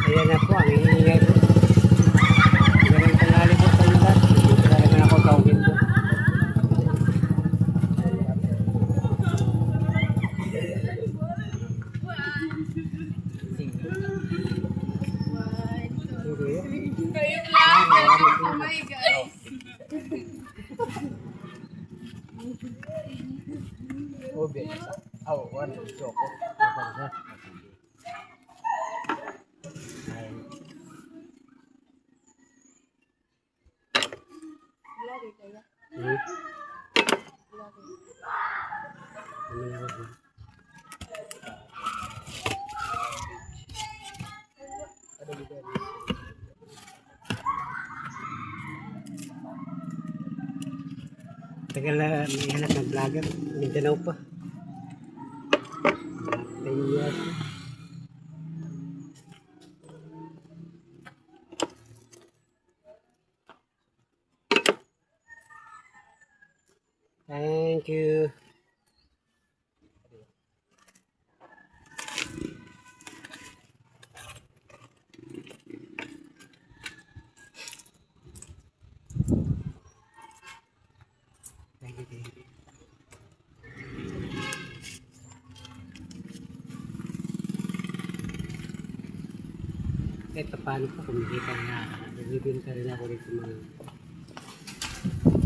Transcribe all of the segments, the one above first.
Ayan na po, ang ingay po. Ganun tangali po sa ulat. Hindi ko na naman ako tawagin po. Ube. Oh, one choco. Tagal na may hanap ng vlogger. Mindanao pa. 10 years. Thank you. Kahit paano po kumikita na bibinta rin ako dito mga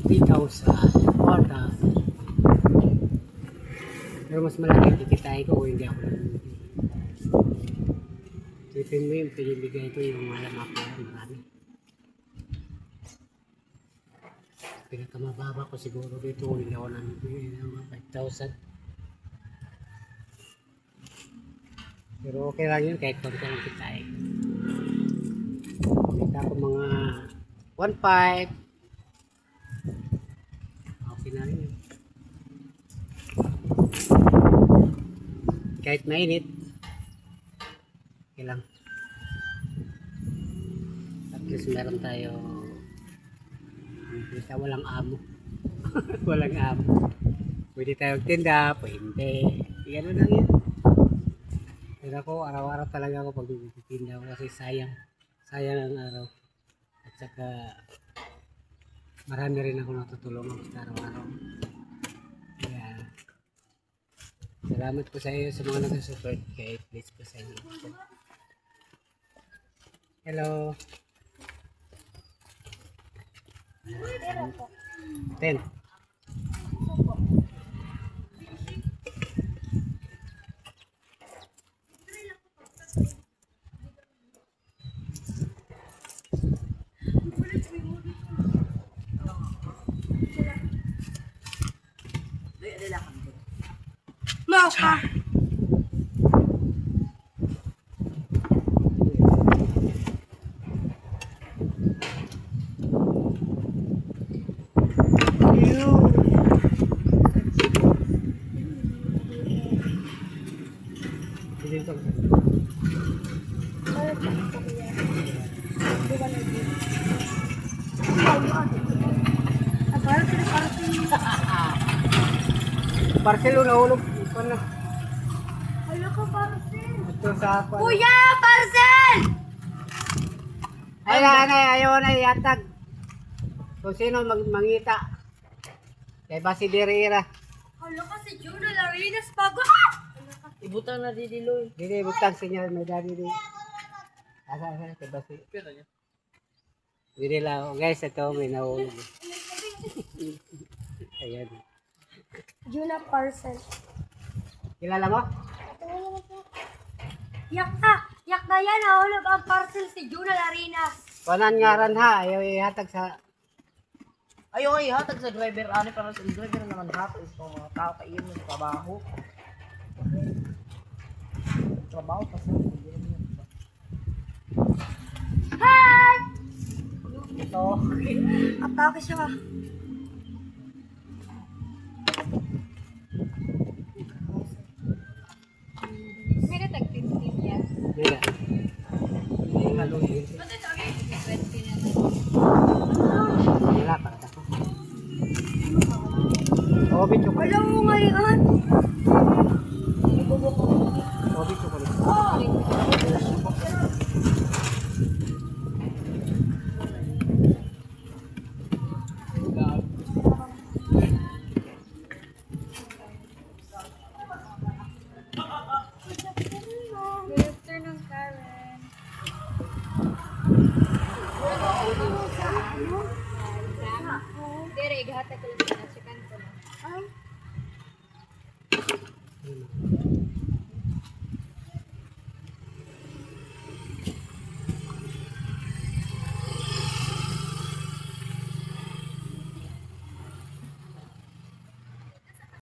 3,000 4,000. Pero mas malaki kikitain ko kung hindi ako nabibigay. Sipin mo yung pinibigay ko yung malam ako marami. Pinakamababa ko siguro dito kung hindi ako nabibigay ng 5,000. Pero okay lang yun kahit konti ang kitain. Kita ko mga 1.5. Okay na rin yun. Kahit mainit. Okay lang. At least meron tayo kita walang amo. Walang amo. Pwede tayo tinda, pwede. Gano'n lang yan. Pero ako, araw-araw talaga ako pag titinda ako kasi sayang. Sayang ang araw. At saka marami rin ako natutulungan sa araw-araw. Kaya salamat po sa iyo sa mga nag-support. Kaya please po sa inyo. Hello. 10. Maka. Parcel na ulog. Ano? Hala ka, parcel. Ito sa apa? Kuya, parcel! Ay na, ayaw na yatag. Kung sino mangita. Kay Basi Derera. Hala ka, si Juno Larinas bago. Ibutang na di Diloy. Dili butang sinya may dali di. Asa kay Basi. Dili lang. Oh, guys, ito may nahulog. Ayan. Juno parcel. Kilala mo? Yak na yan, nahulog ang parcel si Juno Larinas. Panan ngaran ha. Ayaw ihatag sa... Ayaw ay hatag sa driver. Ano para sa driver naman hatag sa mga tao kayo ng trabaho. Trabaho pa sa Hi! ito. Atake siya. May natag 15 yan. Dila. May halungin. Dila para ako. Obi chocolate. Alam mo ngayon. Obi chocolate. Ate Christina, checkan ko na. Ay,